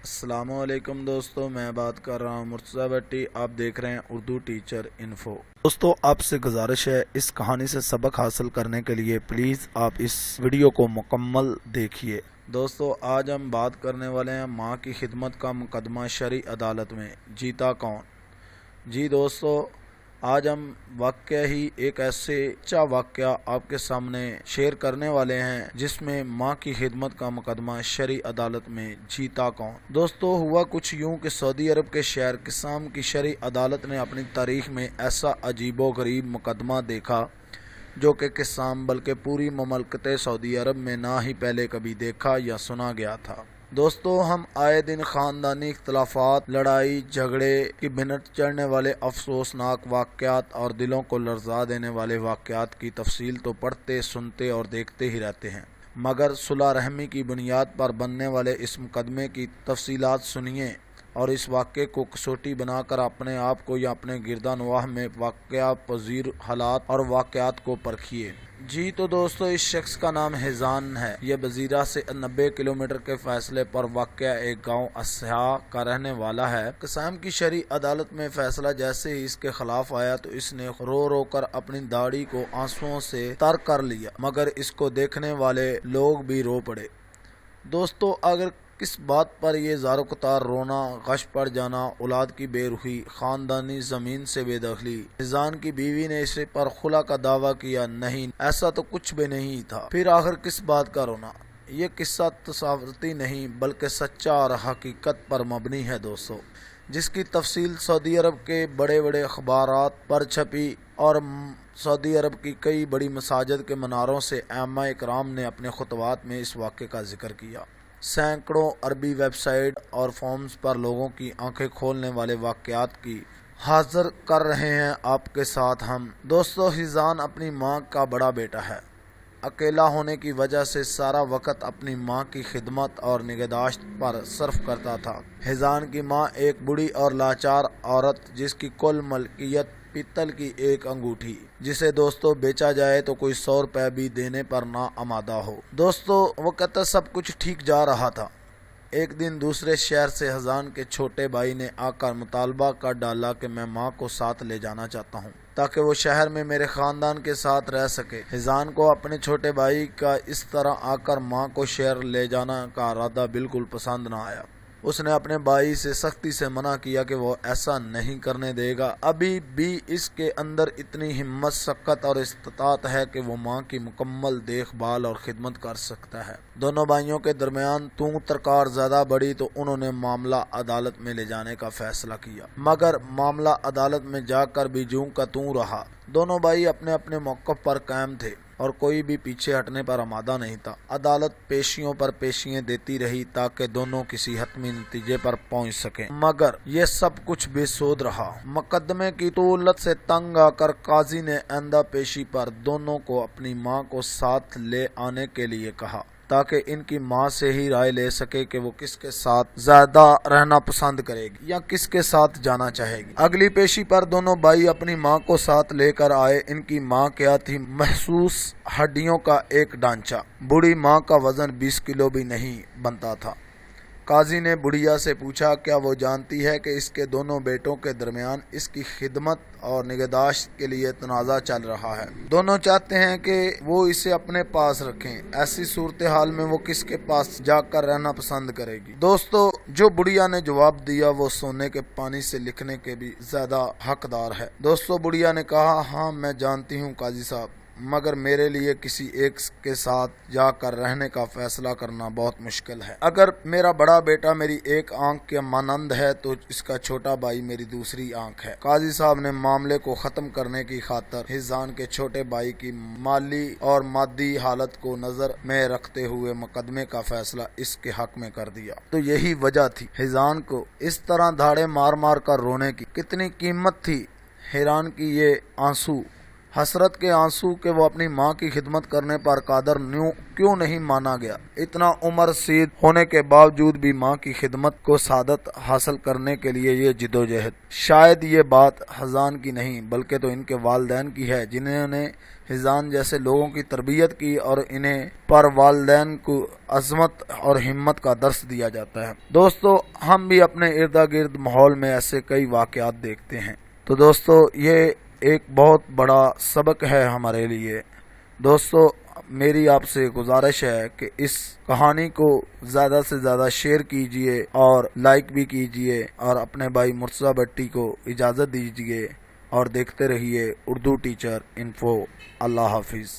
السلام علیکم دوستو، میں بات کر رہا ہوں مرتضی بٹی۔ آپ دیکھ رہے ہیں اردو ٹیچر انفو۔ دوستو، آپ سے گزارش ہے اس کہانی سے سبق حاصل کرنے کے لیے پلیز آپ اس ویڈیو کو مکمل دیکھیے۔ دوستو، آج ہم بات کرنے والے ہیں ماں کی خدمت کا مقدمہ شرعی عدالت میں جیتا کون۔ جی دوستو، آج ہم واقعہ ہی ایک ایسے سچا واقعہ آپ کے سامنے شیئر کرنے والے ہیں جس میں ماں کی خدمت کا مقدمہ شرعی عدالت میں جیتا کون۔ دوستو، ہوا کچھ یوں کہ سعودی عرب کے شہر قسام کی شرعی عدالت نے اپنی تاریخ میں ایسا عجیب و غریب مقدمہ دیکھا جو کہ قسام بلکہ پوری مملکت سعودی عرب میں نہ ہی پہلے کبھی دیکھا یا سنا گیا تھا۔ دوستو، ہم آئے دن خاندانی اختلافات، لڑائی جھگڑے کی بھنٹ چڑھنے والے افسوسناک واقعات اور دلوں کو لرزا دینے والے واقعات کی تفصیل تو پڑھتے، سنتے اور دیکھتے ہی رہتے ہیں، مگر صلح رحمی کی بنیاد پر بننے والے اس مقدمے کی تفصیلات سنیے اور اس واقعے کو کسوٹی بنا کر اپنے آپ کو یا اپنے گردانواہ میں واقعہ پذیر حالات اور واقعات کو پرکھیے۔ جی تو دوستو، اس شخص کا نام حیزان ہے۔ یہ بزیرہ سے 90 کلومیٹر کے فاصلے پر واقع ایک گاؤں اسحا کا رہنے والا ہے۔ قسام کی شرعی عدالت میں فیصلہ جیسے ہی اس کے خلاف آیا تو اس نے رو رو کر اپنی داڑھی کو آنسوؤں سے تر کر لیا، مگر اس کو دیکھنے والے لوگ بھی رو پڑے۔ دوستو، اگر کس بات پر یہ زار و قطار رونا، غش پڑ جانا، اولاد کی بے رخی، خاندانی زمین سے بے دخلی، حیزان کی بیوی نے اس پر خلا کا دعویٰ کیا؟ نہیں، ایسا تو کچھ بھی نہیں تھا۔ پھر آخر کس بات کا رونا؟ یہ قصہ تصاوراتی نہیں بلکہ سچا اور حقیقت پر مبنی ہے دوستو، جس کی تفصیل سعودی عرب کے بڑے بڑے اخبارات پر چھپی اور سعودی عرب کی کئی بڑی مساجد کے مناروں سے ائمہ اکرام نے اپنے خطبات میں اس واقعے کا ذکر کیا۔ سینکڑوں عربی ویب سائٹ اور فورمز پر لوگوں کی آنکھیں کھولنے والے واقعات کی حاضر کر رہے ہیں آپ کے ساتھ ہم۔ دوستو، حیزان اپنی ماں کا بڑا بیٹا ہے۔ اکیلا ہونے کی وجہ سے سارا وقت اپنی ماں کی خدمت اور نگہداشت پر صرف کرتا تھا۔ حیزان کی ماں ایک بوڑھی اور لاچار عورت جس کی کل ملکیت پیتل کی ایک انگوٹھی، جسے دوستو بیچا جائے تو کوئی 100 روپے بھی دینے پر نہ آمادہ ہو۔ دوستو، وقت سب کچھ ٹھیک جا رہا تھا۔ ایک دن دوسرے شہر سے حیزان کے چھوٹے بھائی نے آ کر مطالبہ کر ڈالا کہ میں ماں کو ساتھ لے جانا چاہتا ہوں تاکہ وہ شہر میں میرے خاندان کے ساتھ رہ سکے۔ حیزان کو اپنے چھوٹے بھائی کا اس طرح آ کر ماں کو شہر لے جانا کا ارادہ بالکل پسند نہ آیا۔ اس نے اپنے بھائی سے سختی سے منع کیا کہ وہ ایسا نہیں کرنے دے گا۔ ابھی بھی اس کے اندر اتنی ہمت، شفقت اور استطاعت ہے کہ وہ ماں کی مکمل دیکھ بھال اور خدمت کر سکتا ہے۔ دونوں بھائیوں کے درمیان ترکار زیادہ بڑھی تو انہوں نے معاملہ عدالت میں لے جانے کا فیصلہ کیا، مگر معاملہ عدالت میں جا کر بھی جوں کا توں رہا۔ دونوں بھائی اپنے اپنے موقف پر قائم تھے اور کوئی بھی پیچھے ہٹنے پر آمادہ نہیں تھا۔ عدالت پیشیوں پر پیشیاں دیتی رہی تاکہ دونوں کسی حتمی نتیجے پر پہنچ سکیں، مگر یہ سب کچھ بے سود رہا۔ مقدمے کی طولت سے تنگ آ کر قاضی نے آئندہ پیشی پر دونوں کو اپنی ماں کو ساتھ لے آنے کے لیے کہا تاکہ ان کی ماں سے ہی رائے لے سکے کہ وہ کس کے ساتھ زیادہ رہنا پسند کرے گی یا کس کے ساتھ جانا چاہے گی۔ اگلی پیشی پر دونوں بھائی اپنی ماں کو ساتھ لے کر آئے۔ ان کی ماں کیا تھی؟ محسوس ہڈیوں کا ایک ڈھانچہ۔ بوڑھی ماں کا وزن 20 کلو بھی نہیں بنتا تھا۔ قاضی نے بڑھیا سے پوچھا، کیا وہ جانتی ہے کہ اس کے دونوں بیٹوں کے درمیان اس کی خدمت اور نگہداشت کے لیے تنازع چل رہا ہے؟ دونوں چاہتے ہیں کہ وہ اسے اپنے پاس رکھیں۔ ایسی صورتحال میں وہ کس کے پاس جا کر رہنا پسند کرے گی؟ دوستو، جو بڑھیا نے جواب دیا وہ سونے کے پانی سے لکھنے کے بھی زیادہ حقدار ہے۔ دوستو، بڑھیا نے کہا، ہاں میں جانتی ہوں قاضی صاحب، مگر میرے لیے کسی ایک کے ساتھ جا کر رہنے کا فیصلہ کرنا بہت مشکل ہے۔ اگر میرا بڑا بیٹا میری ایک آنکھ کے مانند ہے تو اس کا چھوٹا بھائی میری دوسری آنکھ ہے۔ قاضی صاحب نے معاملے کو ختم کرنے کی خاطر حیزان کے چھوٹے بھائی کی مالی اور مادی حالت کو نظر میں رکھتے ہوئے مقدمے کا فیصلہ اس کے حق میں کر دیا۔ تو یہی وجہ تھی حیزان کو اس طرح دھاڑے مار مار کر رونے کی۔ کتنی قیمت تھی حیران کی یہ آنسو حسرت کے آنسو کہ وہ اپنی ماں کی خدمت کرنے پر قادر کیوں نہیں مانا گیا۔ اتنا عمر رسید ہونے کے باوجود بھی ماں کی خدمت کو سعادت حاصل کرنے کے لیے یہ جدوجہد۔ شاید یہ بات حزان کی نہیں بلکہ تو ان کے والدین کی ہے، جنہوں نے حزان جیسے لوگوں کی تربیت کی اور انہیں پر والدین کو عظمت اور ہمت کا درس دیا جاتا ہے۔ دوستو، ہم بھی اپنے ارد گرد ماحول میں ایسے کئی واقعات دیکھتے ہیں، تو دوستو یہ ایک بہت بڑا سبق ہے ہمارے لیے۔ دوستو، میری آپ سے گزارش ہے کہ اس کہانی کو زیادہ سے زیادہ شیئر کیجئے اور لائک بھی کیجئے، اور اپنے بھائی مرتضیٰ بھٹی کو اجازت دیجئے اور دیکھتے رہیے اردو ٹیچر انفو۔ اللہ حافظ۔